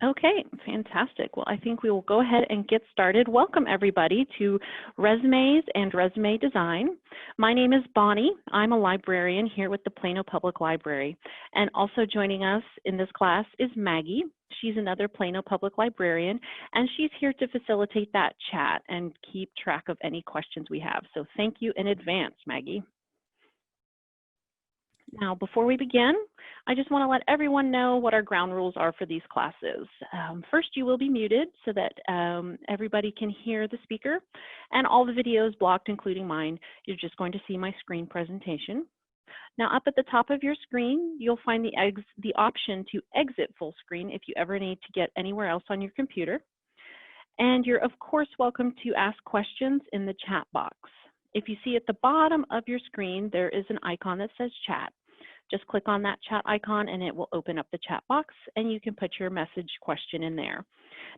Okay, fantastic. Well, I think we will go ahead and get started. Welcome everybody to Resumes and Resume Design. My name is Bonnie. I'm a librarian here with the Plano Public Library. And also joining us in this class is Maggie. She's another Plano Public Librarian, and she's here to facilitate that chat and keep track of any questions we have. So thank you in advance, Maggie. Now, before we begin, I just want to let everyone know what our ground rules are for these classes. First, you will be muted so that everybody can hear the speaker, and all the videos blocked, including mine. You're just going to see my screen presentation. Now, up at the top of your screen, you'll find the option to exit full screen if you ever need to get anywhere else on your computer. And you're, of course, welcome to ask questions in the chat box. If you see at the bottom of your screen, there is an icon that says chat. Just click on that chat icon and it will open up the chat box and you can put your message question in there.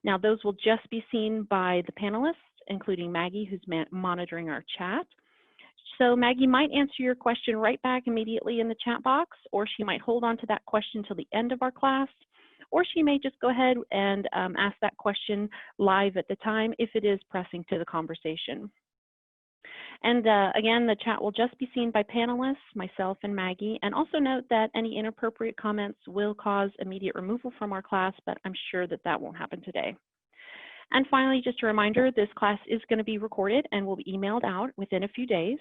Now, those will just be seen by the panelists, including Maggie, who's monitoring our chat. So Maggie might answer your question right back immediately in the chat box, or she might hold on to that question till the end of our class, or she may just go ahead and ask that question live at the time if it is pressing to the conversation. And again, the chat will just be seen by panelists, myself and Maggie. And also note that any inappropriate comments will cause immediate removal from our class, but I'm sure that that won't happen today. And finally, just a reminder, this class is going to be recorded and will be emailed out within a few days.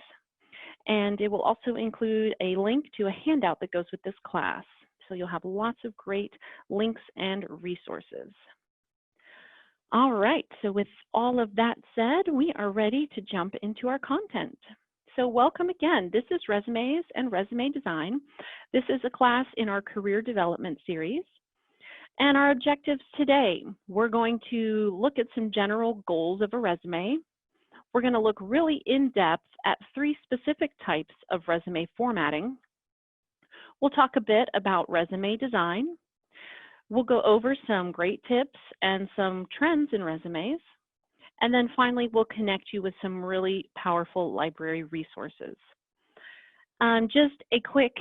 And it will also include a link to a handout that goes with this class. So you'll have lots of great links and resources. All right, so with all of that said, we are ready to jump into our content. So welcome again. This is Resumes and Resume Design. This is a class in our career development series. And our objectives today, we're going to look at some general goals of a resume. We're going to look really in depth at 3 specific types of resume formatting. We'll talk a bit about resume design. We'll go over some great tips and some trends in resumes. And then finally, we'll connect you with some really powerful library resources. Just a quick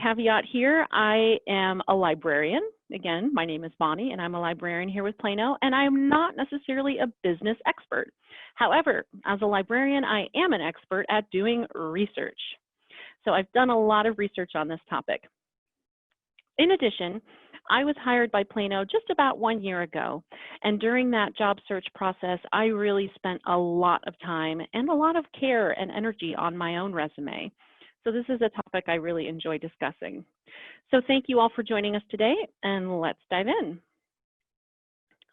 caveat here, I am a librarian. Again, my name is Bonnie and I'm a librarian here with Plano, and I'm not necessarily a business expert. However, as a librarian, I am an expert at doing research. So I've done a lot of research on this topic. In addition, I was hired by Plano just about 1 year ago, and during that job search process, I really spent a lot of time and a lot of care and energy on my own resume. So this is a topic I really enjoy discussing. So thank you all for joining us today, and let's dive in.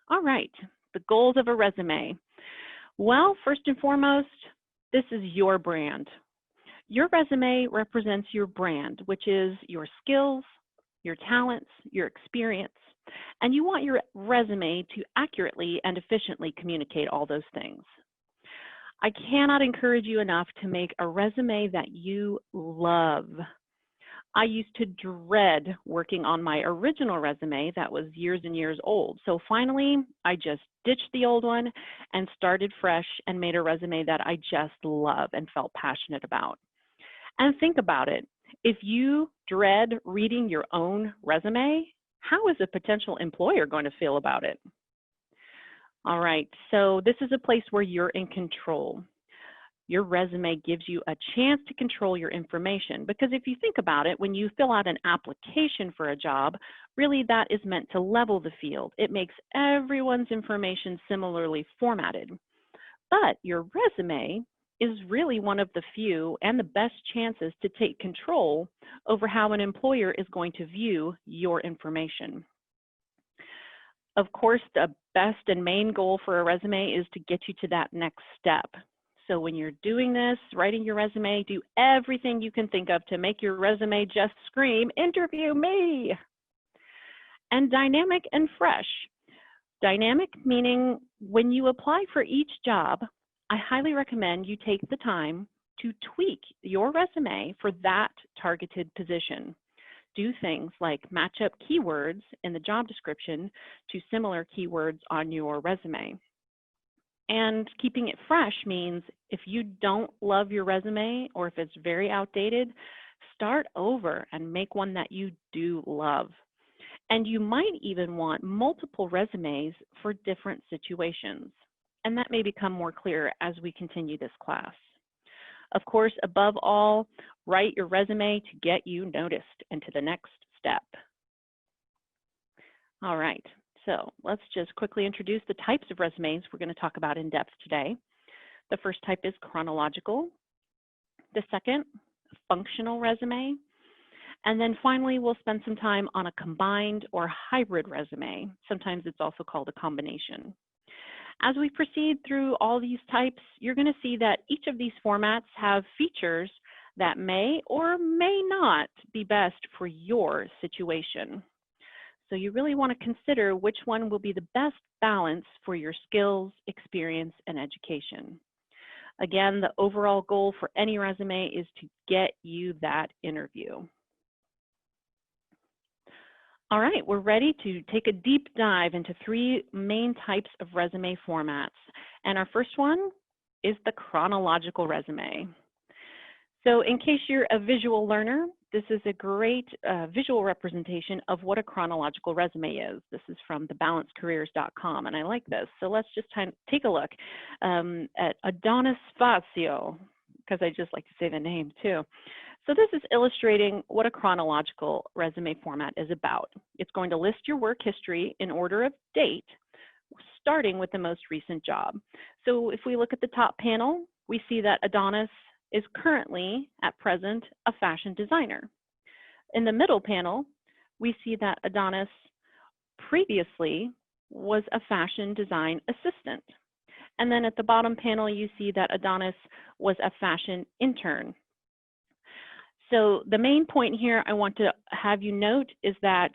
All right, the goals of a resume. Well, first and foremost, this is your brand. Your resume represents your brand, which is your skills, your talents, your experience, and you want your resume to accurately and efficiently communicate all those things. I cannot encourage you enough to make a resume that you love. I used to dread working on my original resume that was years and years old. So finally, I just ditched the old one and started fresh and made a resume that I just love and felt passionate about. And think about it. If you dread reading your own resume, how is a potential employer going to feel about it? All right, so this is a place where you're in control. Your resume gives you a chance to control your information, because if you think about it, when you fill out an application for a job, really that is meant to level the field. It makes everyone's information similarly formatted. But your resume is really one of the few and the best chances to take control over how an employer is going to view your information. Of course, the best and main goal for a resume is to get you to that next step. So when you're doing this, writing your resume, do everything you can think of to make your resume just scream, "Interview me!" And dynamic and fresh. Dynamic meaning when you apply for each job, I highly recommend you take the time to tweak your resume for that targeted position. Do things like match up keywords in the job description to similar keywords on your resume. And keeping it fresh means if you don't love your resume or if it's very outdated, start over and make one that you do love. And you might even want multiple resumes for different situations. And that may become more clear as we continue this class. Of course, above all, write your resume to get you noticed and to the next step. All right, so let's just quickly introduce the types of resumes we're going to talk about in depth today. The first type is chronological. The second, functional resume. And then finally, we'll spend some time on a combined or hybrid resume. Sometimes it's also called a combination. As we proceed through all these types, you're going to see that each of these formats have features that may or may not be best for your situation. So you really want to consider which one will be the best balance for your skills, experience, and education. Again, the overall goal for any resume is to get you that interview. All right, we're ready to take a deep dive into three main types of resume formats. And our first one is the chronological resume. So in case you're a visual learner, this is a great visual representation of what a chronological resume is. This is from thebalancedcareers.com, and I like this. So let's just take a look at Adonis Fazio, because I just like to say the name too. So this is illustrating what a chronological resume format is about. It's going to list your work history in order of date, starting with the most recent job. So if we look at the top panel, we see that Adonis is currently, at present, a fashion designer. In the middle panel, we see that Adonis previously was a fashion design assistant. And then at the bottom panel, you see that Adonis was a fashion intern. So the main point here I want to have you note is that,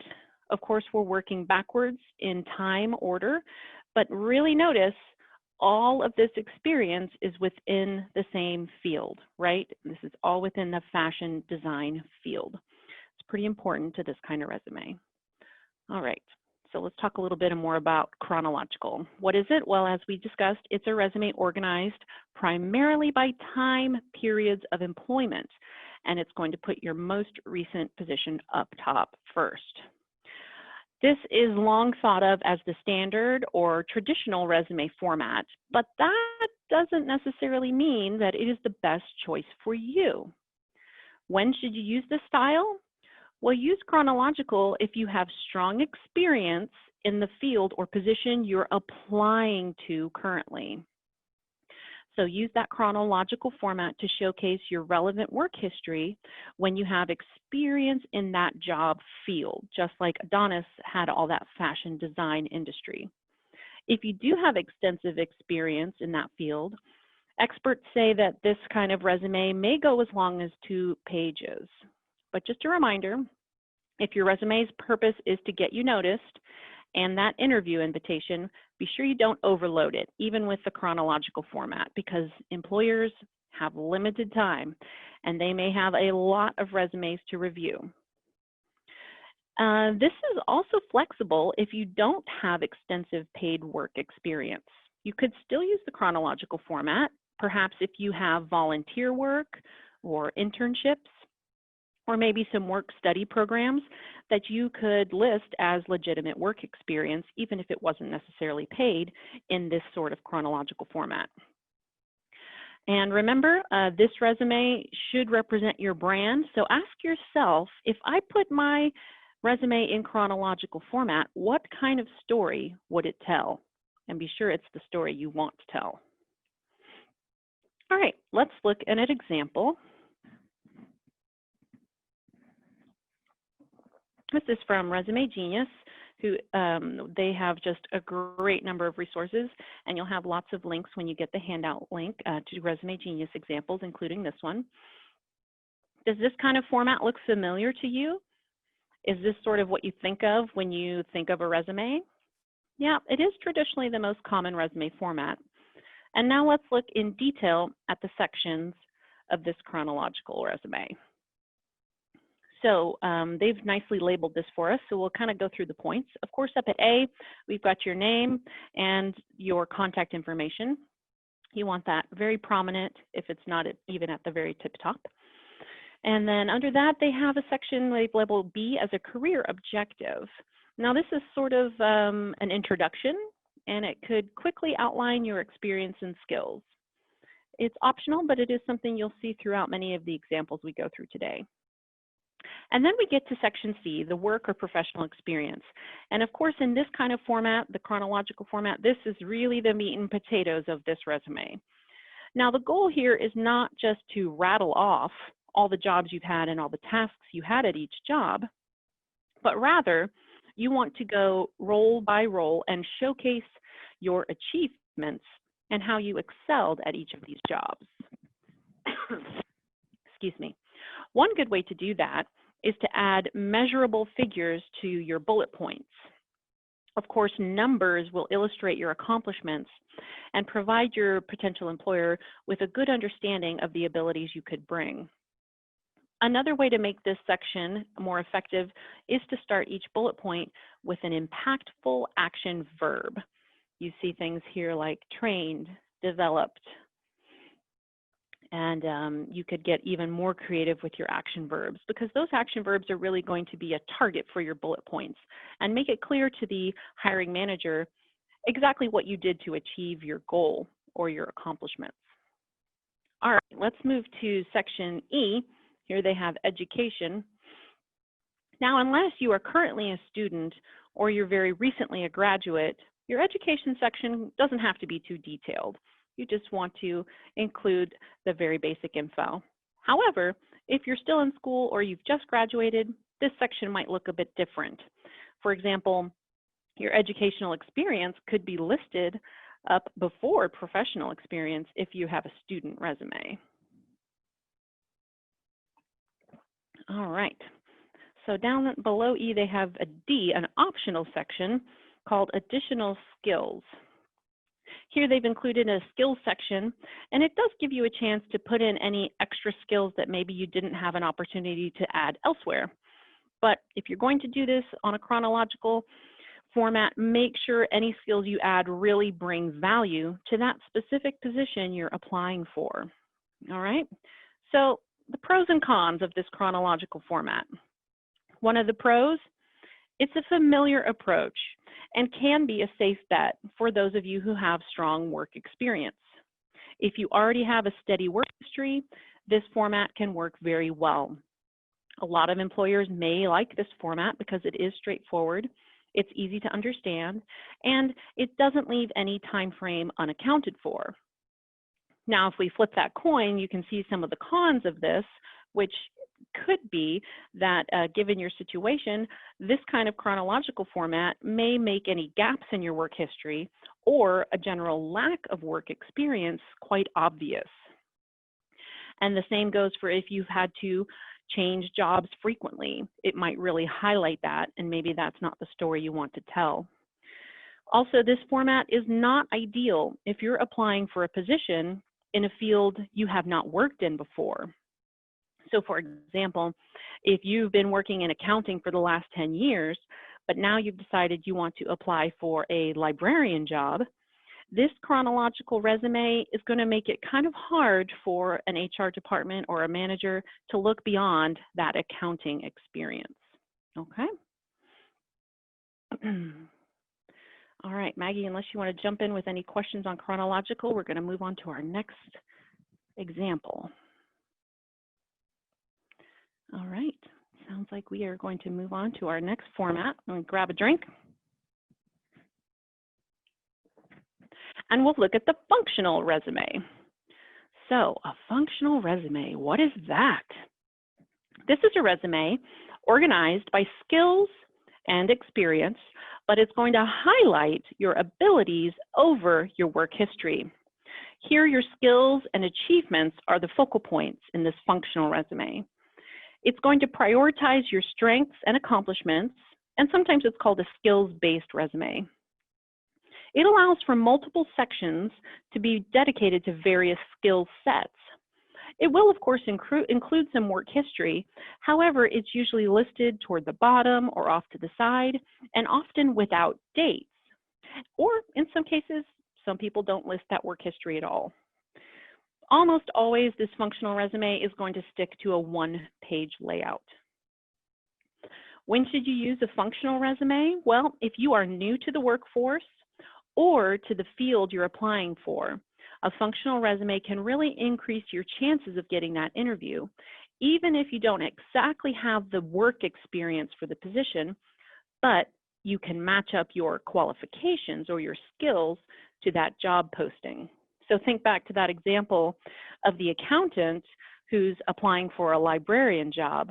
of course, we're working backwards in time order, but really notice all of this experience is within the same field, right? This is all within the fashion design field. It's pretty important to this kind of resume. All right, so let's talk a little bit more about chronological. What is it? Well, as we discussed, it's a resume organized primarily by time periods of employment, and it's going to put your most recent position up top first. This is long thought of as the standard or traditional resume format, but that doesn't necessarily mean that it is the best choice for you. When should you use this style? Well, use chronological if you have strong experience in the field or position you're applying to currently. So use that chronological format to showcase your relevant work history when you have experience in that job field, just like Adonis had all that fashion design industry. If you do have extensive experience in that field, experts say that this kind of resume may go as long as 2 pages. But just a reminder, if your resume's purpose is to get you noticed and that interview invitation, be sure you don't overload it, even with the chronological format, because employers have limited time and they may have a lot of resumes to review. This is also flexible if you don't have extensive paid work experience. You could still use the chronological format, perhaps if you have volunteer work or internships, or maybe some work-study programs that you could list as legitimate work experience, even if it wasn't necessarily paid in this sort of chronological format. And remember, this resume should represent your brand. So ask yourself, if I put my resume in chronological format, what kind of story would it tell? And be sure it's the story you want to tell. All right, let's look at an example. This is from Resume Genius, who they have just a great number of resources, and you'll have lots of links when you get the handout link to Resume Genius examples, including this one. Does this kind of format look familiar to you? Is this sort of what you think of when you think of a resume? Yeah, it is traditionally the most common resume format. And now let's look in detail at the sections of this chronological resume. So they've nicely labeled this for us, so we'll kind of go through the points. Of course, up at A, we've got your name and your contact information. You want that very prominent if it's not even at the very tip top. And then under that, they have a section they've labeled B as a career objective. Now, this is sort of an introduction, and it could quickly outline your experience and skills. It's optional, but it is something you'll see throughout many of the examples we go through today. And then we get to section C, the work or professional experience. And of course, in this kind of format, the chronological format, this is really the meat and potatoes of this resume. Now, the goal here is not just to rattle off all the jobs you've had and all the tasks you had at each job, but rather you want to go role by role and showcase your achievements and how you excelled at each of these jobs. Excuse me. One good way to do that is to add measurable figures to your bullet points. Of course, numbers will illustrate your accomplishments and provide your potential employer with a good understanding of the abilities you could bring. Another way to make this section more effective is to start each bullet point with an impactful action verb. You see things here like trained, developed, and you could get even more creative with your action verbs, because those action verbs are really going to be a target for your bullet points and make it clear to the hiring manager exactly what you did to achieve your goal or your accomplishments. All right, let's move to section E. Here they have education. Now, unless you are currently a student or you're very recently a graduate, your education section doesn't have to be too detailed. You just want to include the very basic info. However, if you're still in school or you've just graduated, this section might look a bit different. For example, your educational experience could be listed up before professional experience if you have a student resume. All right, so down below E, they have a D, an optional section called additional skills. Here they've included a skills section, and it does give you a chance to put in any extra skills that maybe you didn't have an opportunity to add elsewhere. But if you're going to do this on a chronological format, make sure any skills you add really bring value to that specific position you're applying for. All right, so the pros and cons of this chronological format. One of the pros, it's a familiar approach and can be a safe bet for those of you who have strong work experience. If you already have a steady work history, this format can work very well. A lot of employers may like this format because it is straightforward, it's easy to understand, and it doesn't leave any time frame unaccounted for. Now, if we flip that coin, you can see some of the cons of this, which could be that given your situation, this kind of chronological format may make any gaps in your work history or a general lack of work experience quite obvious. And the same goes for if you've had to change jobs frequently. It might really highlight that, and maybe that's not the story you want to tell. Also, this format is not ideal if you're applying for a position in a field you have not worked in before. So for example, if you've been working in accounting for the last 10 years, but now you've decided you want to apply for a librarian job, this chronological resume is going to make it kind of hard for an HR department or a manager to look beyond that accounting experience. Okay. All right, Maggie, unless you want to jump in with any questions on chronological, we're going to move on to our next example. All right, sounds like we are going to move on to our next format. Let me grab a drink. And we'll look at the functional resume. So a functional resume, what is that? This is a resume organized by skills and experience, but it's going to highlight your abilities over your work history. Here, your skills and achievements are the focal points in this functional resume. It's going to prioritize your strengths and accomplishments, and sometimes it's called a skills-based resume. It allows for multiple sections to be dedicated to various skill sets. It will, of course, include some work history. However, it's usually listed toward the bottom or off to the side, and often without dates. Or in some cases, some people don't list that work history at all. Almost always, this functional resume is going to stick to a one-page layout. When should you use a functional resume? Well, if you are new to the workforce or to the field you're applying for, a functional resume can really increase your chances of getting that interview, even if you don't exactly have the work experience for the position, but you can match up your qualifications or your skills to that job posting. So think back to that example of the accountant who's applying for a librarian job.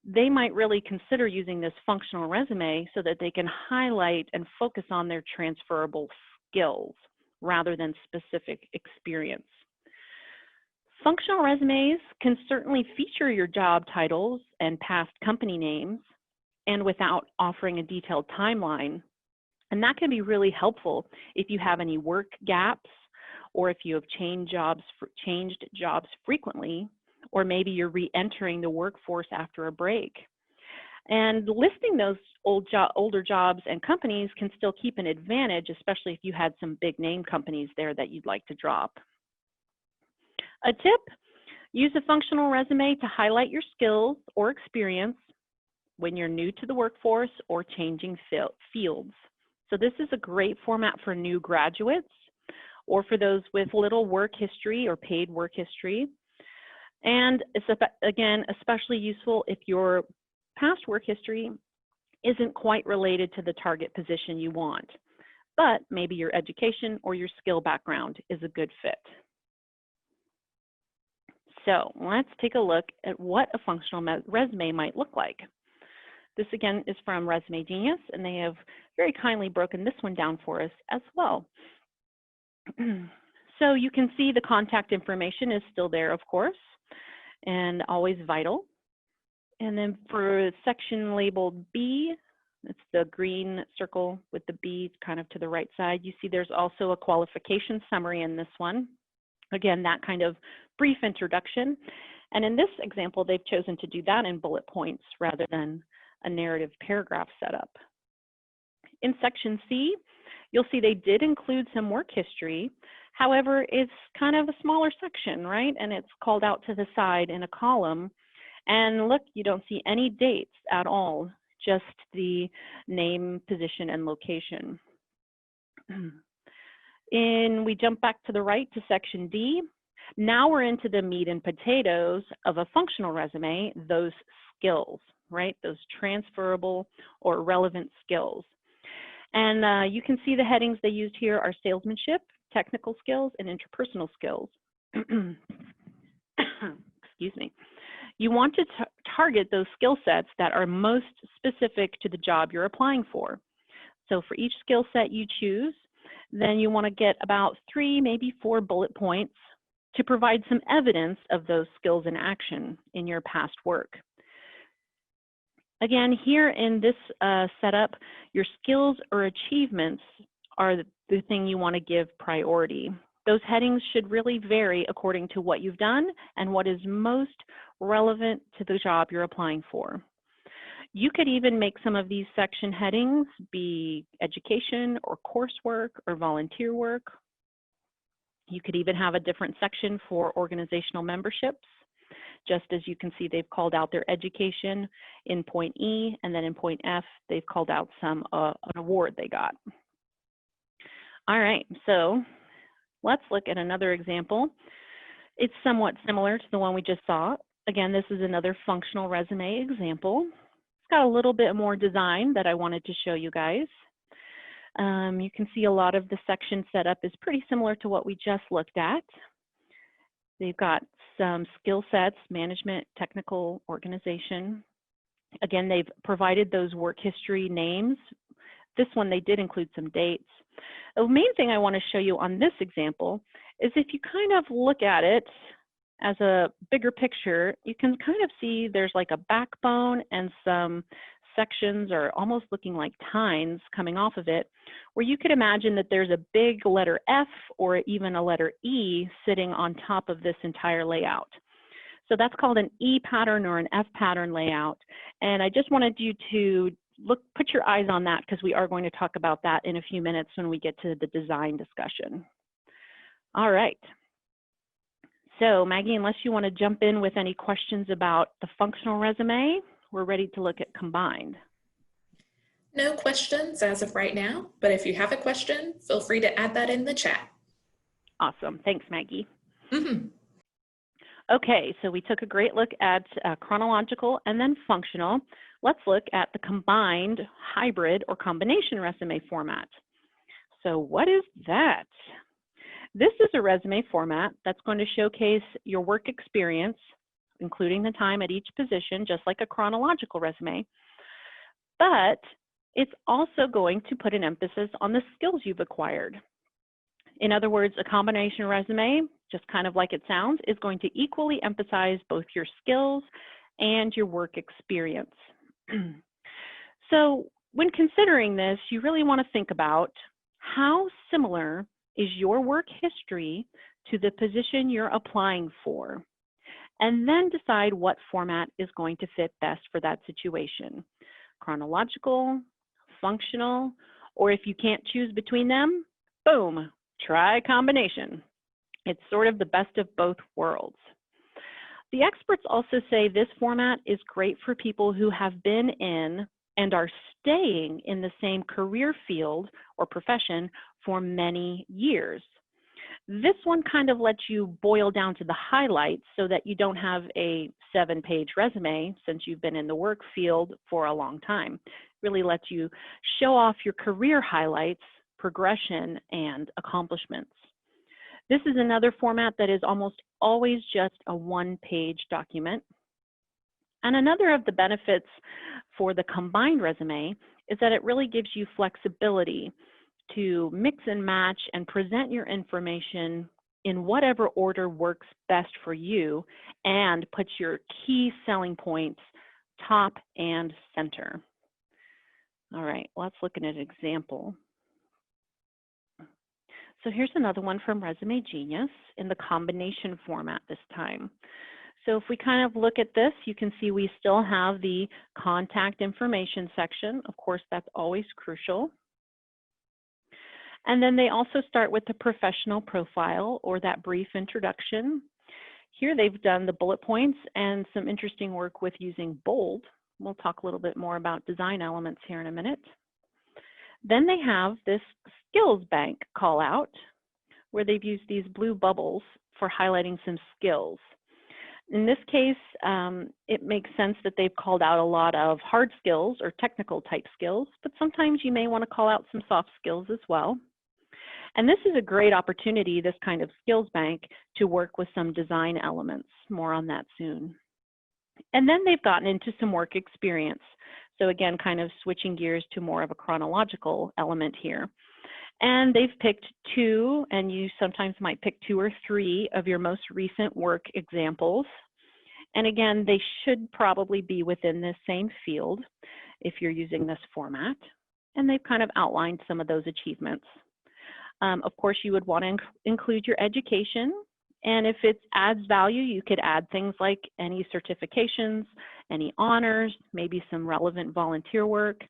They might really consider using this functional resume so that they can highlight and focus on their transferable skills rather than specific experience. Functional resumes can certainly feature your job titles and past company names, and without offering a detailed timeline. And that can be really helpful if you have any work gaps, or if you have changed jobs frequently, or maybe you're re-entering the workforce after a break. And listing those older jobs and companies can still keep an advantage, especially if you had some big name companies there that you'd like to drop. A tip, use a functional resume to highlight your skills or experience when you're new to the workforce or changing fields. So this is a great format for new graduates or for those with little work history or paid work history. And it's, again, especially useful if your past work history isn't quite related to the target position you want, but maybe your education or your skill background is a good fit. So let's take a look at what a functional resume might look like. This again is from Resume Genius, and they have very kindly broken this one down for us as well. So you can see the contact information is still there, of course, and always vital. And then for section labeled B, it's the green circle with the B kind of to the right side. You see there's also a qualification summary in this one. Again, that kind of brief introduction. And in this example, they've chosen to do that in bullet points rather than a narrative paragraph setup. In section C, you'll see they did include some work history. However, it's kind of a smaller section, right? And it's called out to the side in a column. And look, you don't see any dates at all, just the name, position, and location. We jump back to the right to section D. Now we're into the meat and potatoes of a functional resume, those skills, right? Those transferable or relevant skills. And you can see the headings they used here are salesmanship, technical skills, and interpersonal skills. Excuse me. You want to target those skill sets that are most specific to the job you're applying for. So for each skill set you choose, then you want to get about 3, maybe 4 bullet points to provide some evidence of those skills in action in your past work. Again, here in this setup, your skills or achievements are the thing you want to give priority. Those headings should really vary according to what you've done and what is most relevant to the job you're applying for. You could even make some of these section headings be education or coursework or volunteer work. You could even have a different section for organizational memberships. Just as you can see, they've called out their education in point E, and then in point F, they've called out an award they got. All right, so let's look at another example. It's somewhat similar to the one we just saw. Again, this is another functional resume example. It's got a little bit more design that I wanted to show you guys. You can see a lot of the section setup is pretty similar to what we just looked at. They've got some skill sets, management, technical, organization. Again, they've provided those work history names. This one, they did include some dates. The main thing I want to show you on this example is if you kind of look at it as a bigger picture, you can kind of see there's like a backbone and some sections are almost looking like tines coming off of it, where you could imagine that there's a big letter F or even a letter E sitting on top of this entire layout. So that's called an E pattern or an F pattern layout. And I just wanted you to put your eyes on that because we are going to talk about that in a few minutes when we get to the design discussion. All right. So Maggie, unless you want to jump in with any questions about the functional resume, we're ready to look at combined. No questions as of right now, but if you have a question, feel free to add that in the chat. Awesome. Thanks, Maggie. Mm-hmm. Okay, so we took a great look at chronological and then functional. Let's look at the combined, hybrid, or combination resume format. So what is that? This is a resume format that's going to showcase your work experience, including the time at each position, just like a chronological resume. But it's also going to put an emphasis on the skills you've acquired. In other words, a combination resume, just kind of like it sounds, is going to equally emphasize both your skills and your work experience. So when considering this, you really want to think about how similar is your work history to the position you're applying for, and then decide what format is going to fit best for that situation. Chronological, functional, or if you can't choose between them, boom, try combination. It's sort of the best of both worlds. The experts also say this format is great for people who have been in and are staying in the same career field or profession for many years. This one kind of lets you boil down to the highlights so that you don't have a 7-page resume since you've been in the work field for a long time. It really lets you show off your career highlights, progression, and accomplishments. This is another format that is almost always just a 1-page document. And another of the benefits for the combined resume is that it really gives you flexibility to mix and match and present your information in whatever order works best for you and puts your key selling points top and center. All right, let's look at an example. So here's another one from Resume Genius in the combination format this time. So if we kind of look at this, you can see we still have the contact information section. Of course, that's always crucial. And then they also start with the professional profile or that brief introduction. Here they've done the bullet points and some interesting work with using bold. We'll talk a little bit more about design elements here in a minute. Then they have this skills bank call out where they've used these blue bubbles for highlighting some skills. In this case, it makes sense that they've called out a lot of hard skills or technical type skills, but sometimes you may want to call out some soft skills as well. And this is a great opportunity, this kind of skills bank, to work with some design elements. More on that soon. And then they've gotten into some work experience. So again, kind of switching gears to more of a chronological element here. And they've picked 2, and you sometimes might pick 2 or 3 of your most recent work examples. And again, they should probably be within the same field if you're using this format. And they've kind of outlined some of those achievements. Of course, you would want to include your education. And if it adds value, you could add things like any certifications, any honors, maybe some relevant volunteer work.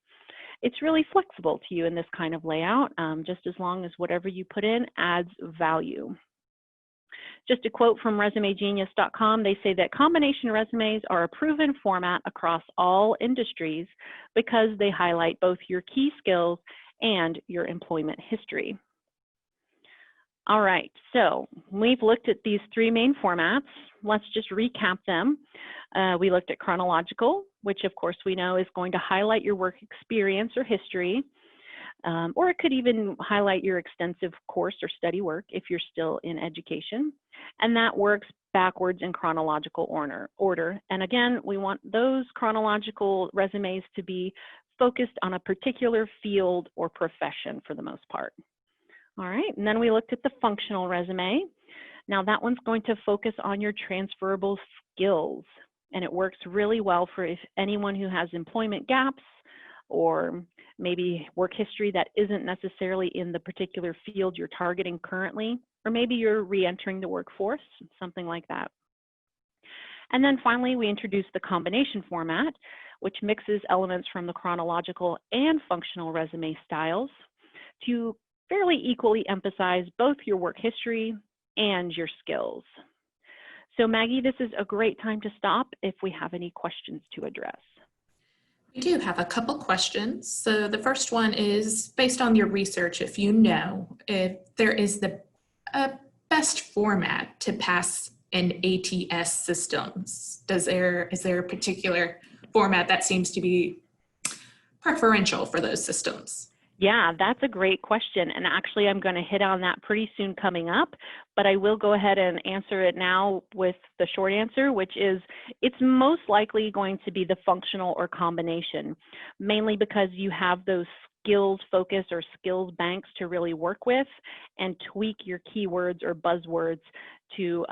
It's really flexible to you in this kind of layout, just as long as whatever you put in adds value. Just a quote from resumegenius.com, they say that combination resumes are a proven format across all industries because they highlight both your key skills and your employment history. All right, so we've looked at these 3 main formats. Let's just recap them. We looked at chronological, which of course we know is going to highlight your work experience or history, or it could even highlight your extensive course or study work if you're still in education. And that works backwards in chronological order. And again, we want those chronological resumes to be focused on a particular field or profession for the most part. All right, and then we looked at the functional resume. Now that one's going to focus on your transferable skills, and it works really well for anyone who has employment gaps or maybe work history that isn't necessarily in the particular field you're targeting currently, or maybe you're re-entering the workforce, something like that. And then finally, we introduced the combination format, which mixes elements from the chronological and functional resume styles to fairly equally emphasize both your work history and your skills. So Maggie, this is a great time to stop if we have any questions to address. We do have a couple questions. So the first one is based on your research, if you know if there is the best format to pass in ATS systems. Is there a particular format that seems to be preferential for those systems? Yeah, that's a great question. And actually, I'm going to hit on that pretty soon coming up, but I will go ahead and answer it now with the short answer, which is it's most likely going to be the functional or combination, mainly because you have those skills focus or skills banks to really work with and tweak your keywords or buzzwords to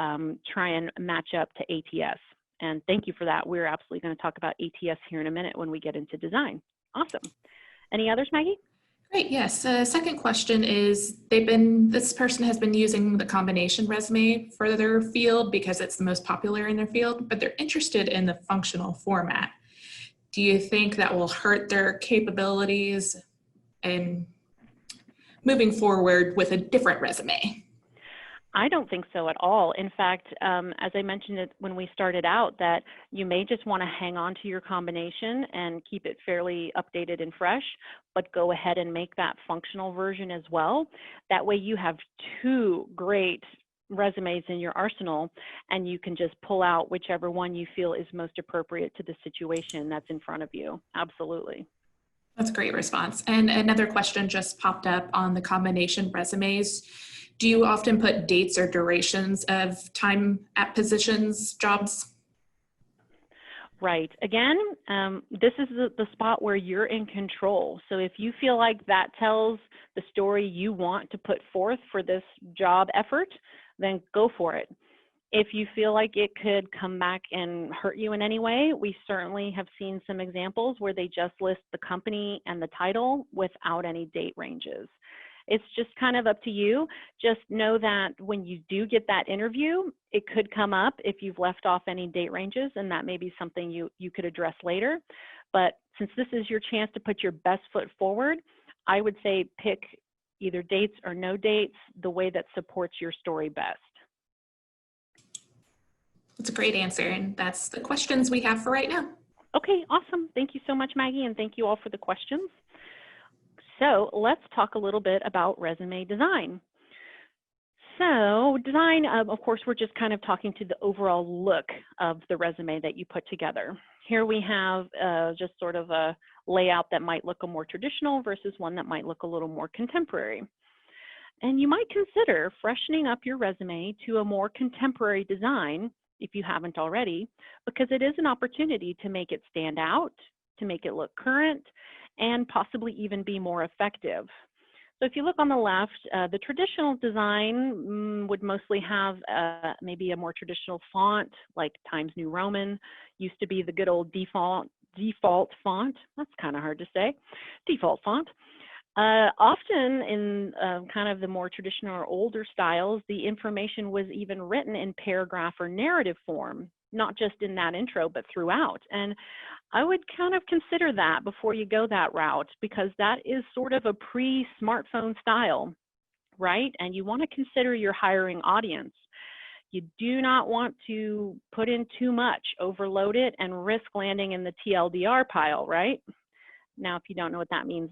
try and match up to ATS. And thank you for that. We're absolutely going to talk about ATS here in a minute when we get into design. Awesome. Any others, Maggie? Great, yes. Second question is this person has been using the combination resume for their field because it's the most popular in their field, but they're interested in the functional format. Do you think that will hurt their capabilities in moving forward with a different resume? I don't think so at all. In fact, as I mentioned it when we started out, that you may just want to hang on to your combination and keep it fairly updated and fresh, but go ahead and make that functional version as well. That way you have two great resumes in your arsenal, and you can just pull out whichever one you feel is most appropriate to the situation that's in front of you. Absolutely. That's a great response. And another question just popped up on the combination resumes. Do you often put dates or durations of time at positions, jobs? Right. Again, this is the spot where you're in control. So if you feel like that tells the story you want to put forth for this job effort, then go for it. If you feel like it could come back and hurt you in any way, we certainly have seen some examples where they just list the company and the title without any date ranges. It's just kind of up to you. Just know that when you do get that interview, it could come up if you've left off any date ranges, and that may be something you could address later. But since this is your chance to put your best foot forward, I would say pick either dates or no dates, the way that supports your story best. That's a great answer, and that's the questions we have for right now. Okay, awesome. Thank you so much, Maggie, and thank you all for the questions. So let's talk a little bit about resume design. So design, of course, we're just kind of talking to the overall look of the resume that you put together. Here we have just sort of a layout that might look a more traditional versus one that might look a little more contemporary. And you might consider freshening up your resume to a more contemporary design if you haven't already, because it is an opportunity to make it stand out, to make it look current, and possibly even be more effective. So if you look on the left, the traditional design would mostly have maybe a more traditional font like Times New Roman, used to be the good old default font. That's kind of hard to say, default font. Often in kind of the more traditional or older styles, the information was even written in paragraph or narrative form, not just in that intro, but throughout. And I would kind of consider that before you go that route, because that is sort of a pre-smartphone style, right? And you want to consider your hiring audience. You do not want to put in too much, overload it, and risk landing in the TLDR pile, right? Now, if you don't know what that means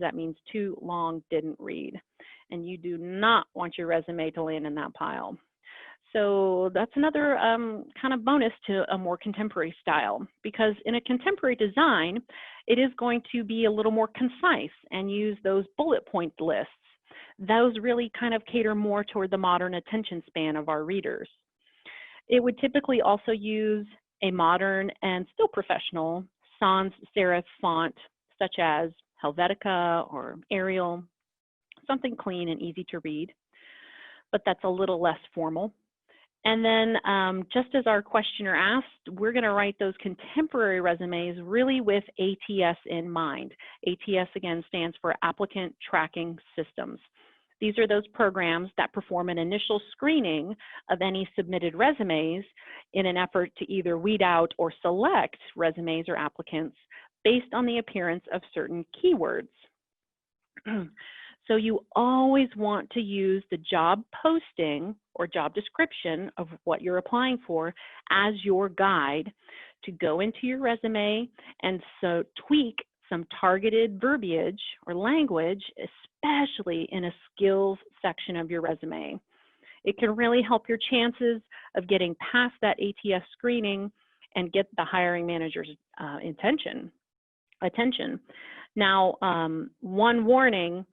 too long didn't read. And you do not want your resume to land in that pile. So that's another kind of bonus to a more contemporary style, because in a contemporary design, it is going to be a little more concise and use those bullet point lists. Those really kind of cater more toward the modern attention span of our readers. It would typically also use a modern and still professional sans serif font, such as Helvetica or Arial, something clean and easy to read, but that's a little less formal. And then just as our questioner asked, we're going to write those contemporary resumes really with ATS in mind. ATS, again, stands for Applicant Tracking Systems. These are those programs that perform an initial screening of any submitted resumes in an effort to either weed out or select resumes or applicants based on the appearance of certain keywords. So you always want to use the job posting or job description of what you're applying for as your guide to go into your resume and so tweak some targeted verbiage or language, especially in a skills section of your resume. It can really help your chances of getting past that ATS screening and get the hiring manager's attention. Now, one warning,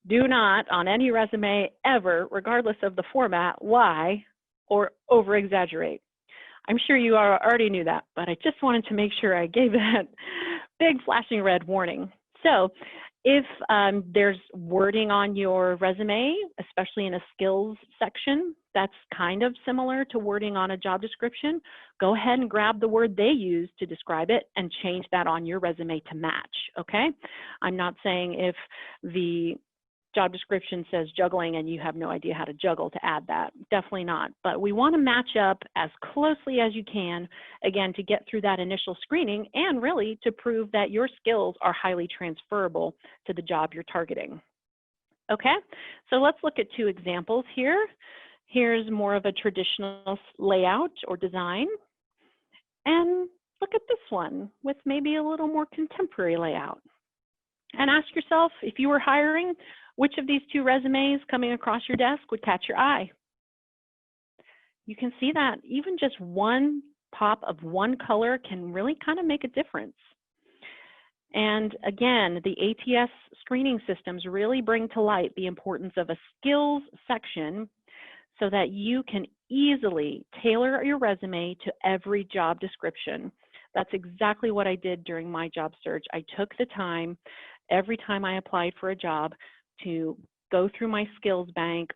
do not on any resume ever, regardless of the format, lie or over-exaggerate. I'm sure you already knew that, but I just wanted to make sure I gave that big flashing red warning. So if there's wording on your resume, especially in a skills section, that's kind of similar to wording on a job description, go ahead and grab the word they use to describe it and change that on your resume to match, okay? I'm not saying if the job description says juggling and you have no idea how to juggle to add that. Definitely not. But we want to match up as closely as you can, again, to get through that initial screening and really to prove that your skills are highly transferable to the job you're targeting. Okay, so let's look at two examples here. Here's more of a traditional layout or design. And look at this one with maybe a little more contemporary layout. And ask yourself, if you were hiring, which of these two resumes coming across your desk would catch your eye? You can see that even just one pop of one color can really kind of make a difference. And again, the ATS screening systems really bring to light the importance of a skills section so that you can easily tailor your resume to every job description. That's exactly what I did during my job search. I took the time every time I applied for a job to go through my skills bank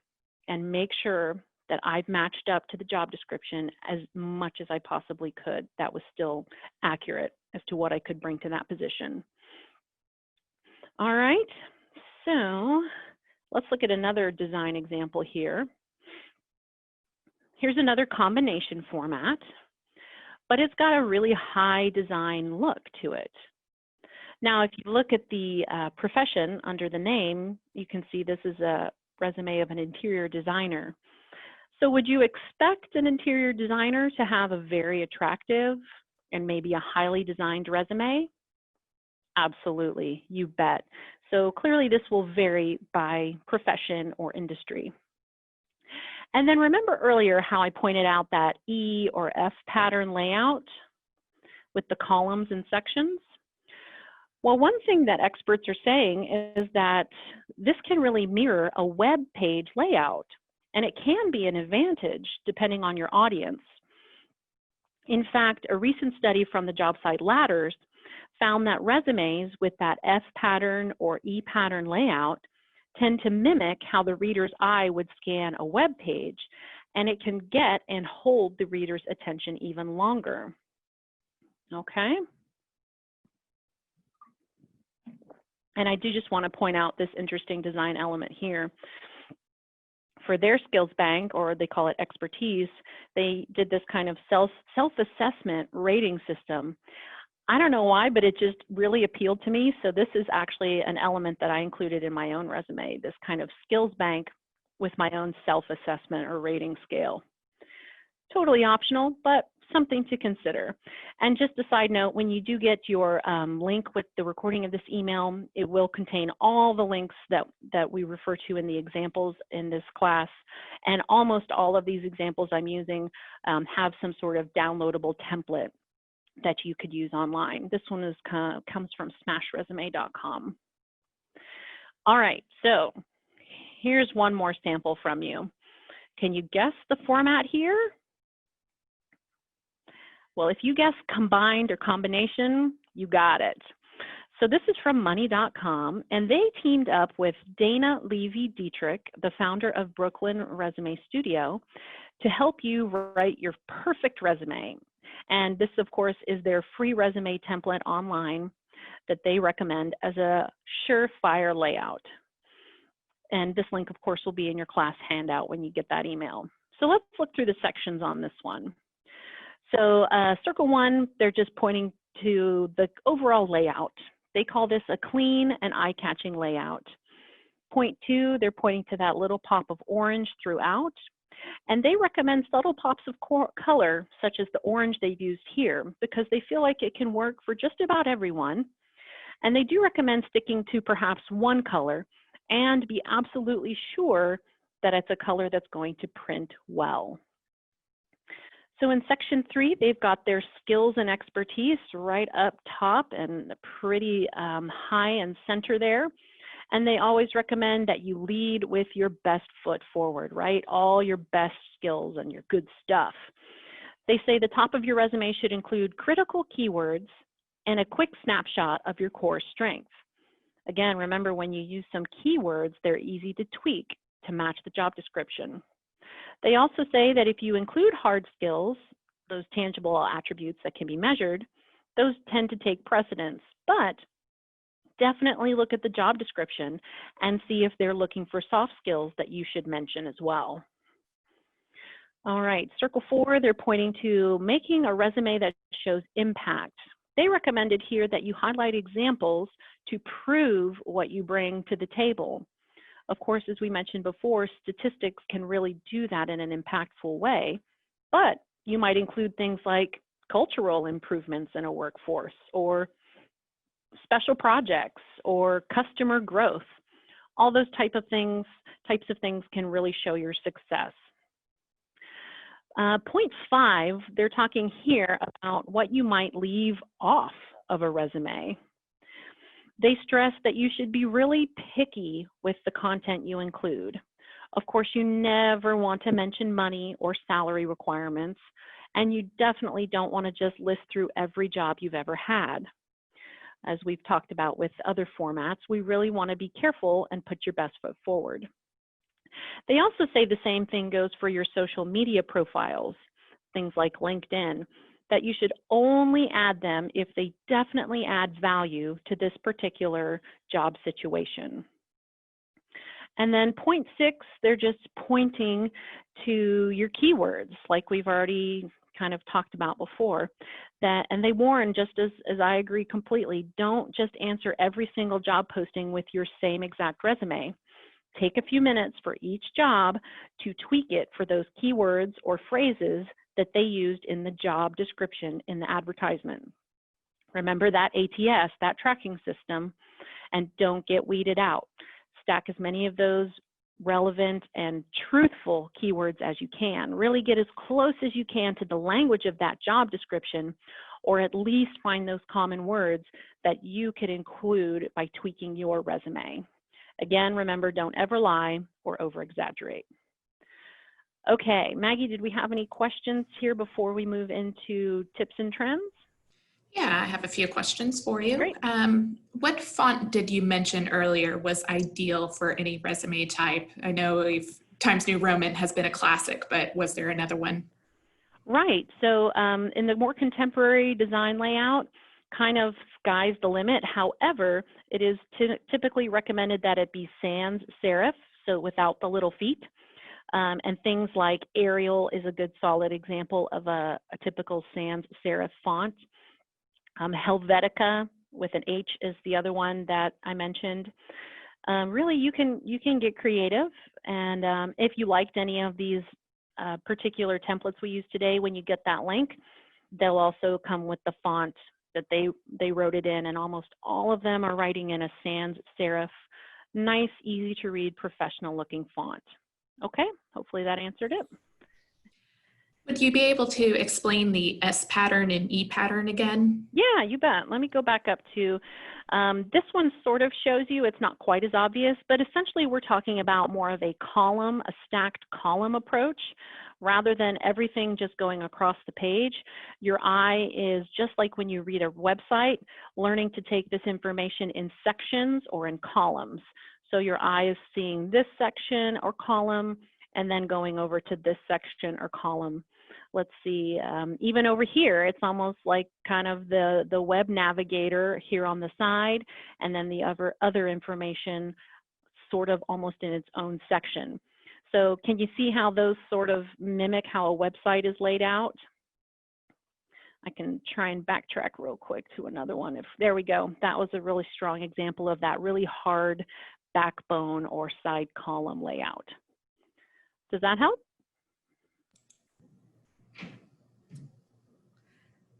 and make sure that I've matched up to the job description as much as I possibly could. That was still accurate as to what I could bring to that position. All right, so let's look at another design example here. Here's another combination format, but it's got a really high design look to it. Now, if you look at the profession under the name, you can see this is a resume of an interior designer. So would you expect an interior designer to have a very attractive and maybe a highly designed resume? Absolutely, you bet. So clearly this will vary by profession or industry. And then remember earlier how I pointed out that E or F pattern layout with the columns and sections? Well, one thing that experts are saying is that this can really mirror a web page layout, and it can be an advantage depending on your audience. In fact, a recent study from the job site Ladders found that resumes with that F pattern or E pattern layout tend to mimic how the reader's eye would scan a web page, and it can get and hold the reader's attention even longer. Okay? And I do just want to point out this interesting design element here. For their skills bank, or they call it expertise, they did this kind of self-assessment rating system. I don't know why, but it just really appealed to me. So this is actually an element that I included in my own resume, this kind of skills bank with my own self-assessment or rating scale. Totally optional, but something to consider. And just a side note, when you do get your link with the recording of this email, it will contain all the links that we refer to in the examples in this class. And almost all of these examples I'm using have some sort of downloadable template that you could use online. This one comes from smashresume.com. All right, so here's one more sample from you. Can you guess the format here? Well, if you guess combined or combination, you got it. So this is from money.com, and they teamed up with Dana Levy-Dietrich, the founder of Brooklyn Resume Studio, to help you write your perfect resume. And this, of course, is their free resume template online that they recommend as a surefire layout. And this link, of course, will be in your class handout when you get that email. So let's look through the sections on this one. So circle one, they're just pointing to the overall layout. They call this a clean and eye-catching layout. Point two, they're pointing to that little pop of orange throughout. And they recommend subtle pops of color, such as the orange they've used here, because they feel like it can work for just about everyone. And they do recommend sticking to perhaps one color and be absolutely sure that it's a color that's going to print well. So in section 3, they've got their skills and expertise right up top and pretty high and center there. And they always recommend that you lead with your best foot forward, right? All your best skills and your good stuff. They say the top of your resume should include critical keywords and a quick snapshot of your core strengths. Again, remember when you use some keywords, they're easy to tweak to match the job description. They also say that if you include hard skills, those tangible attributes that can be measured, those tend to take precedence, but definitely look at the job description and see if they're looking for soft skills that you should mention as well. All right, circle 4, they're pointing to making a resume that shows impact. They recommended here that you highlight examples to prove what you bring to the table. Of course, as we mentioned before, statistics can really do that in an impactful way, but you might include things like cultural improvements in a workforce, or special projects, or customer growth. All those types of things can really show your success. Point 5, they're talking here about what you might leave off of a resume. They stress that you should be really picky with the content you include. Of course, you never want to mention money or salary requirements, and you definitely don't want to just list through every job you've ever had. As we've talked about with other formats, we really want to be careful and put your best foot forward. They also say the same thing goes for your social media profiles, things like LinkedIn, that you should only add them if they definitely add value to this particular job situation. And then point 6, they're just pointing to your keywords, like we've already kind of talked about before, and they warn, just as I agree completely, don't just answer every single job posting with your same exact resume. Take a few minutes for each job to tweak it for those keywords or phrases that they used in the job description in the advertisement. Remember that ATS, that tracking system, and don't get weeded out. Stack as many of those relevant and truthful keywords as you can. Really get as close as you can to the language of that job description, or at least find those common words that you could include by tweaking your resume. Again, remember, don't ever lie or over-exaggerate. Okay, Maggie, did we have any questions here before we move into tips and trends? Yeah, I have a few questions for you. Great. What font did you mention earlier was ideal for any resume type? I know Times New Roman has been a classic, but was there another one? Right, so in the more contemporary design layout, kind of sky's the limit. However, it is typically recommended that it be sans serif, so without the little feet. And things like Arial is a good solid example of a typical sans serif font. Helvetica with an H is the other one that I mentioned. Really, you can get creative, and if you liked any of these particular templates we use today, when you get that link, they'll also come with the font that they wrote it in, and almost all of them are writing in a sans serif, nice, easy to read, professional looking font. Okay, hopefully that answered it. Would you be able to explain the S pattern and E pattern again? Yeah, you bet. Let me go back up to, this one sort of shows you, it's not quite as obvious, but essentially we're talking about more of a column, a stacked column approach, rather than everything just going across the page. Your eye is just like when you read a website, learning to take this information in sections or in columns. So your eye is seeing this section or column, and then going over to this section or column. Let's see, even over here, it's almost like kind of the web navigator here on the side, and then the other information sort of almost in its own section. So can you see how those sort of mimic how a website is laid out? I can try and backtrack real quick to another one. There we go. That was a really strong example of that really hard backbone or side column layout. Does that help?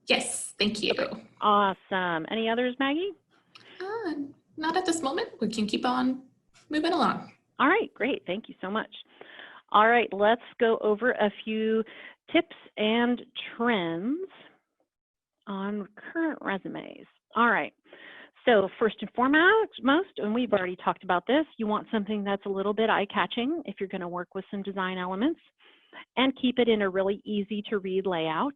Yes, thank you. Okay. Awesome. Any others, Maggie? Not at this moment. We can keep on moving along. All right, great. Thank you so much. All right, let's go over a few tips and trends on current resumes. All right. So first and foremost, and we've already talked about this, you want something that's a little bit eye-catching if you're going to work with some design elements, and keep it in a really easy to read layout.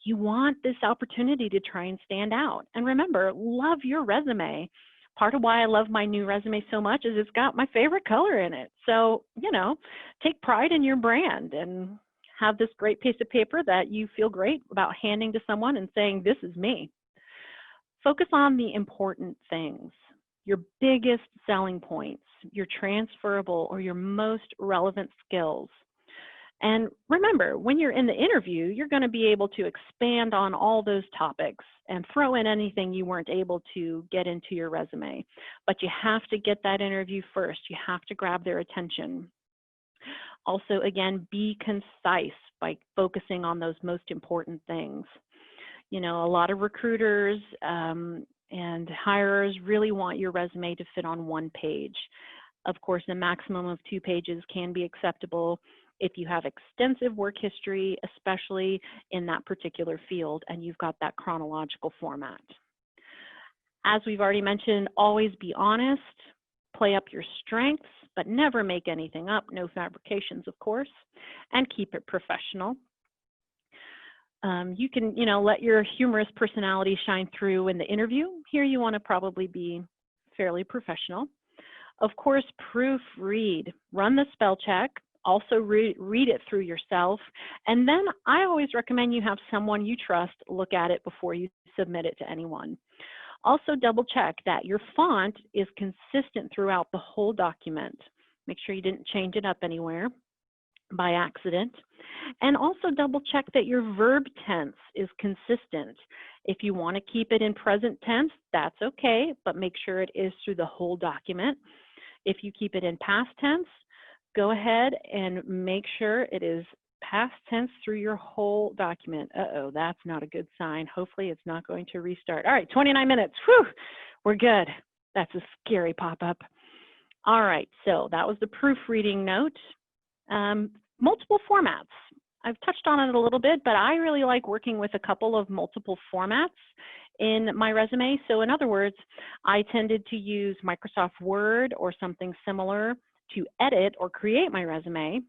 You want this opportunity to try and stand out. And remember, love your resume. Part of why I love my new resume so much is it's got my favorite color in it. So, you know, take pride in your brand and have this great piece of paper that you feel great about handing to someone and saying, this is me. Focus on the important things, your biggest selling points, your transferable or your most relevant skills. And remember, when you're in the interview, you're going to be able to expand on all those topics and throw in anything you weren't able to get into your resume. But you have to get that interview first. You have to grab their attention. Also, again, be concise by focusing on those most important things. You know, a lot of recruiters and hirers really want your resume to fit on one page. Of course, a maximum of 2 pages can be acceptable if you have extensive work history, especially in that particular field, and you've got that chronological format. As we've already mentioned, always be honest, play up your strengths, but never make anything up, no fabrications, of course, and keep it professional. You can, let your humorous personality shine through in the interview. Here you want to probably be fairly professional. Of course, proofread, run the spell check, also read it through yourself. And then I always recommend you have someone you trust look at it before you submit it to anyone. Also double check that your font is consistent throughout the whole document. Make sure you didn't change it up anywhere by accident. And also double check that your verb tense is consistent. If you want to keep it in present tense, that's okay, but make sure it is through the whole document. If you keep it in past tense, go ahead and make sure it is past tense through your whole document. Uh-oh, that's not a good sign. Hopefully it's not going to restart. All right, 29 minutes. Whew, we're good. That's a scary pop-up. All right, so that was the proofreading note. Multiple formats. I've touched on it a little bit, but I really like working with a couple of multiple formats in my resume. So in other words, I tended to use Microsoft Word or something similar to edit or create my resume.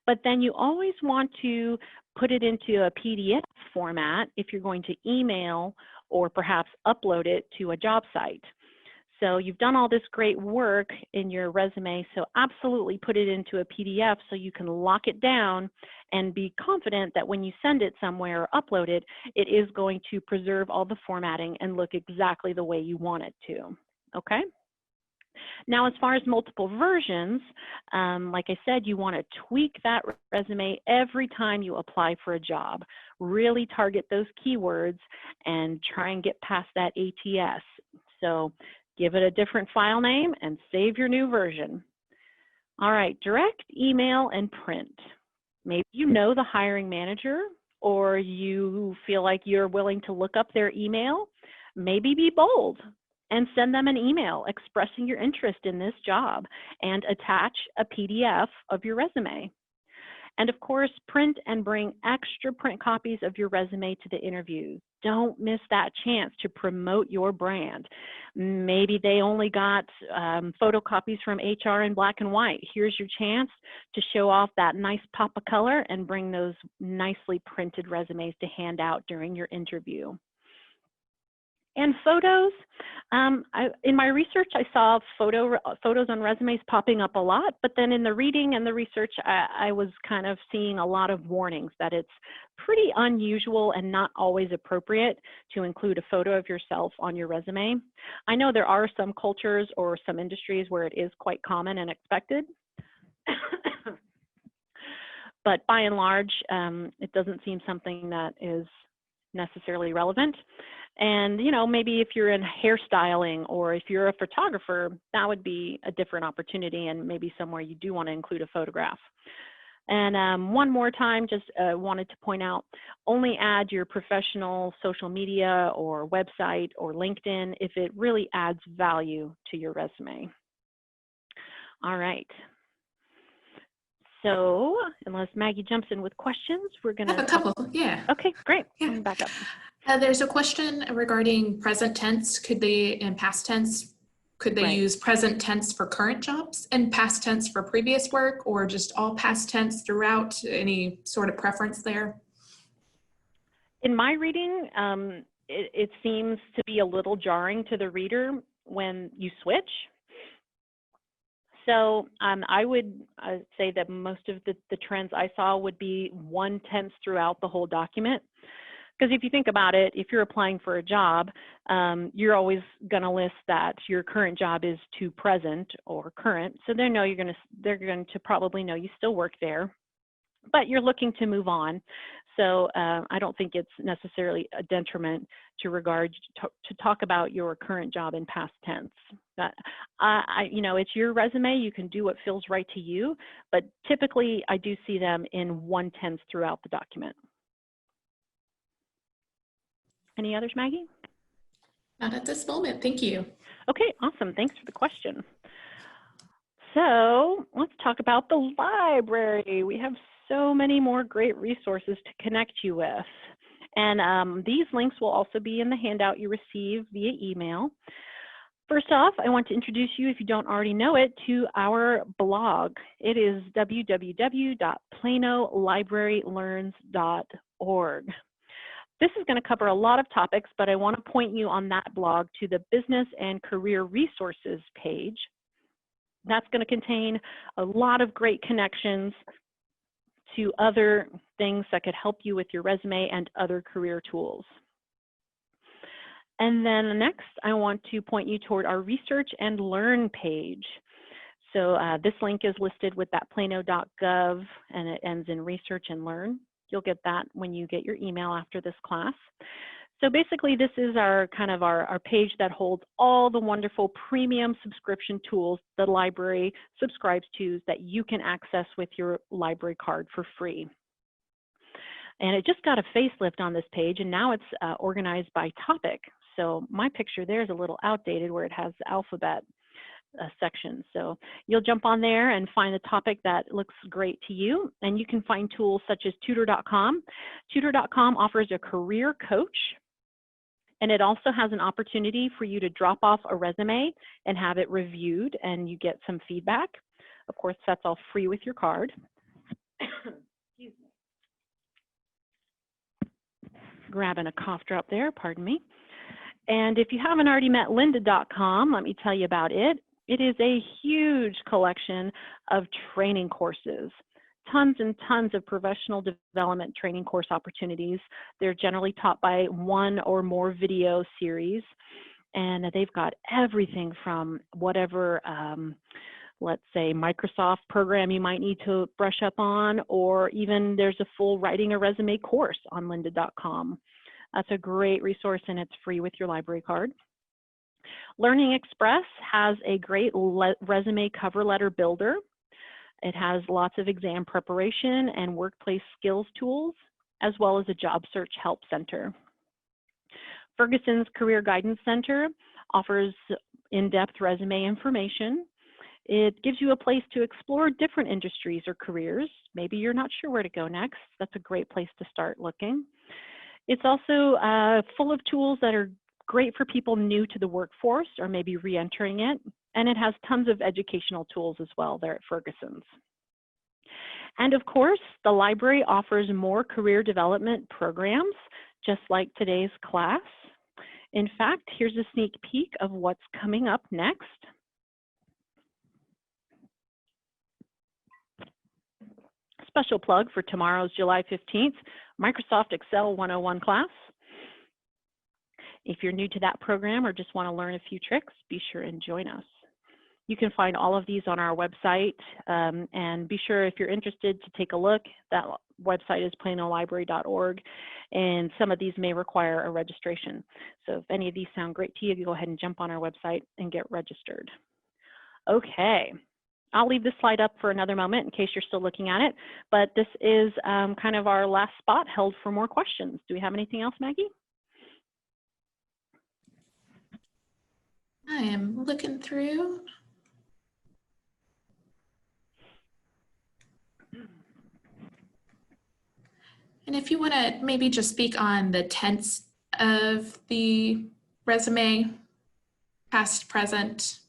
But then you always want to put it into a PDF format if you're going to email or perhaps upload it to a job site. So you've done all this great work in your resume, so absolutely put it into a PDF so you can lock it down and be confident that when you send it somewhere or upload it, it is going to preserve all the formatting and look exactly the way you want it to, okay? Now, as far as multiple versions, like I said, you want to tweak that resume every time you apply for a job. Really target those keywords and try and get past that ATS. So give it a different file name and save your new version. All right, direct, email, and print. Maybe you know the hiring manager or you feel like you're willing to look up their email. Maybe be bold and send them an email expressing your interest in this job and attach a PDF of your resume. And of course, print and bring extra print copies of your resume to the interview. Don't miss that chance to promote your brand. Maybe they only got photocopies from HR in black and white. Here's your chance to show off that nice pop of color and bring those nicely printed resumes to hand out during your interview. And photos, in my research, I saw photos on resumes popping up a lot, but then in the reading and the research, I was kind of seeing a lot of warnings that it's pretty unusual and not always appropriate to include a photo of yourself on your resume. I know there are some cultures or some industries where it is quite common and expected. But by and large, it doesn't seem something that is necessarily relevant. And, maybe if you're in hairstyling or if you're a photographer, that would be a different opportunity and maybe somewhere you do want to include a photograph. And one more time, just wanted to point out, only add your professional social media or website or LinkedIn if it really adds value to your resume. All right. So unless Maggie jumps in with questions, we're going to have a couple, yeah. Okay, great. Yeah. Let me back up. There's a question regarding present tense. Could they, in past tense, could they use present tense for current jobs and past tense for previous work, or just all past tense throughout? Any sort of preference there? In my reading, it seems to be a little jarring to the reader when you switch. So I would say that most of the trends I saw would be one tense throughout the whole document. Because if you think about it, if you're applying for a job, you're always going to list that your current job is to present or current. So they're going to probably know you still work there, but you're looking to move on. So I don't think it's necessarily a detriment to talk about your current job in past tense. But it's your resume. You can do what feels right to you, but typically I do see them in one tense throughout the document. Any others, Maggie? Not at this moment, thank you. Okay, awesome, thanks for the question. So let's talk about the library. We have so many more great resources to connect you with. And these links will also be in the handout you receive via email. First off, I want to introduce you, if you don't already know it, to our blog. It is www.planolibrarylearns.org. This is going to cover a lot of topics, but I want to point you on that blog to the Business and Career Resources page. That's going to contain a lot of great connections to other things that could help you with your resume and other career tools. And then next, I want to point you toward our Research and Learn page. So this link is listed with that plano.gov, and it ends in Research and Learn. You'll get that when you get your email after this class. So basically, this is our page that holds all the wonderful premium subscription tools the library subscribes to that you can access with your library card for free. And it just got a facelift on this page, and now it's organized by topic. So my picture there is a little outdated where it has the alphabet section. So you'll jump on there and find a topic that looks great to you, and you can find tools such as tutor.com. Tutor.com offers a career coach, and it also has an opportunity for you to drop off a resume and have it reviewed, and you get some feedback. Of course, that's all free with your card. Excuse me. Grabbing a cough drop there, pardon me. And if you haven't already met lynda.com, let me tell you about it. It is a huge collection of training courses, tons and tons of professional development training course opportunities. They're generally taught by one or more video series, and they've got everything from whatever, let's say, Microsoft program you might need to brush up on, or even there's a full writing a resume course on lynda.com. That's a great resource, and it's free with your library card. Learning Express has a great resume cover letter builder. It has lots of exam preparation and workplace skills tools, as well as a job search help center. Ferguson's Career Guidance Center offers in-depth resume information. It gives you a place to explore different industries or careers. Maybe you're not sure where to go next. That's a great place to start looking. It's also full of tools that are great for people new to the workforce or maybe re-entering it. And it has tons of educational tools as well there at Ferguson's. And of course, the library offers more career development programs, just like today's class. In fact, here's a sneak peek of what's coming up next. Special plug for tomorrow's July 15th, Microsoft Excel 101 class. If you're new to that program or just want to learn a few tricks, be sure and join us. You can find all of these on our website, and be sure if you're interested to take a look. That website is planolibrary.org, and some of these may require a registration. So if any of these sound great to you, go ahead and jump on our website and get registered. Okay, I'll leave this slide up for another moment in case you're still looking at it, but this is kind of our last spot held for more questions. Do we have anything else, Maggie? I am looking through. And if you want to maybe just speak on the tense of the resume, past, present,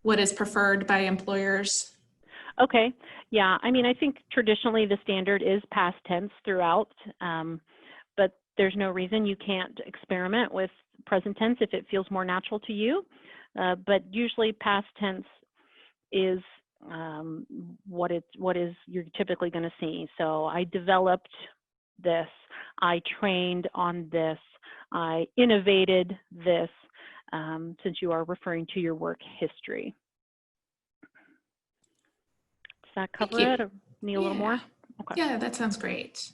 what is preferred by employers? Okay, yeah, I mean, I think traditionally the standard is past tense throughout, but there's no reason you can't experiment with present tense if it feels more natural to you. But usually past tense is what you're typically going to see. So I developed this, I trained on this, I innovated this, since you are referring to your work history. Does that cover it, or need a little more? Okay. Yeah, that sounds great.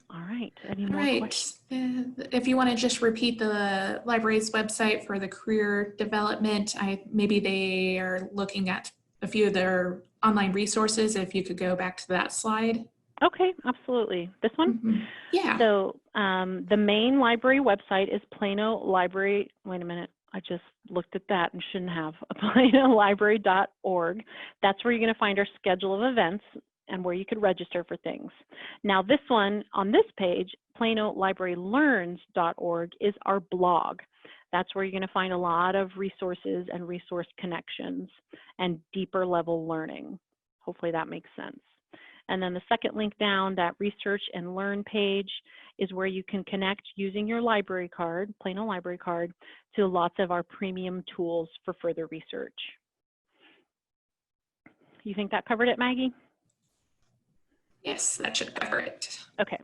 All right, any more questions? If you want to just repeat the library's website for the career development, maybe they are looking at a few of their online resources. If you could go back to that slide. Okay, absolutely. This one? Mm-hmm. Yeah. So the main library website is Plano Library. Wait a minute, I just looked at that and shouldn't have. PlanoLibrary.org. That's where you're going to find our schedule of events and where you could register for things. Now this one, on this page, PlanoLibraryLearns.org is our blog. That's where you're going to find a lot of resources and resource connections and deeper level learning. Hopefully that makes sense. And then the second link down, that research and learn page, is where you can connect using your library card, Plano library card, to lots of our premium tools for further research. You think that covered it, Maggie? Yes, that should cover it. Okay.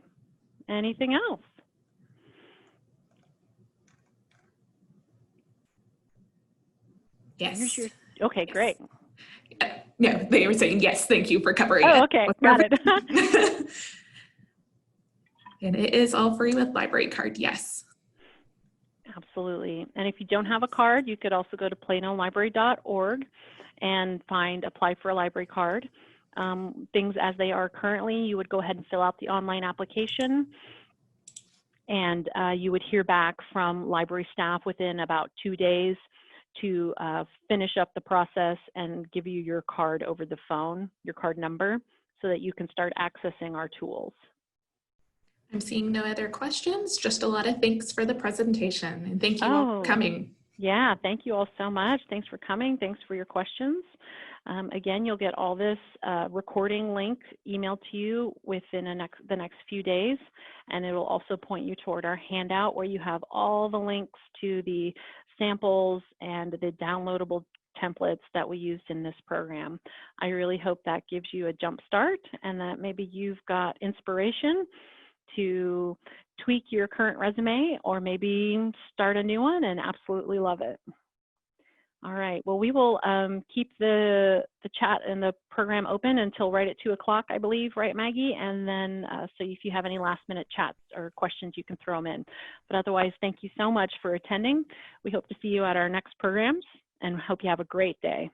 Anything else? Yes. Okay, yes. Great. No, they were saying, yes, thank you for covering it. Oh, okay, got it. And it is all free with library card, yes. Absolutely. And if you don't have a card, you could also go to planolibrary.org and find apply for a library card. Things as they are currently, you would go ahead and fill out the online application, and you would hear back from library staff within about 2 days to finish up the process and give you your card over the phone, your card number, so that you can start accessing our tools. I'm seeing no other questions, just a lot of thanks for the presentation, and thank you all for coming. Yeah, thank you all so much. Thanks for coming. Thanks for your questions. Again, you'll get all this recording link emailed to you within the next few days, and it will also point you toward our handout where you have all the links to the samples and the downloadable templates that we used in this program. I really hope that gives you a jump start and that maybe you've got inspiration to tweak your current resume or maybe start a new one and absolutely love it. All right, well, we will keep the chat and the program open until right at 2 o'clock, I believe, right, Maggie? And then, so if you have any last minute chats or questions, you can throw them in. But otherwise, thank you so much for attending. We hope to see you at our next programs and hope you have a great day.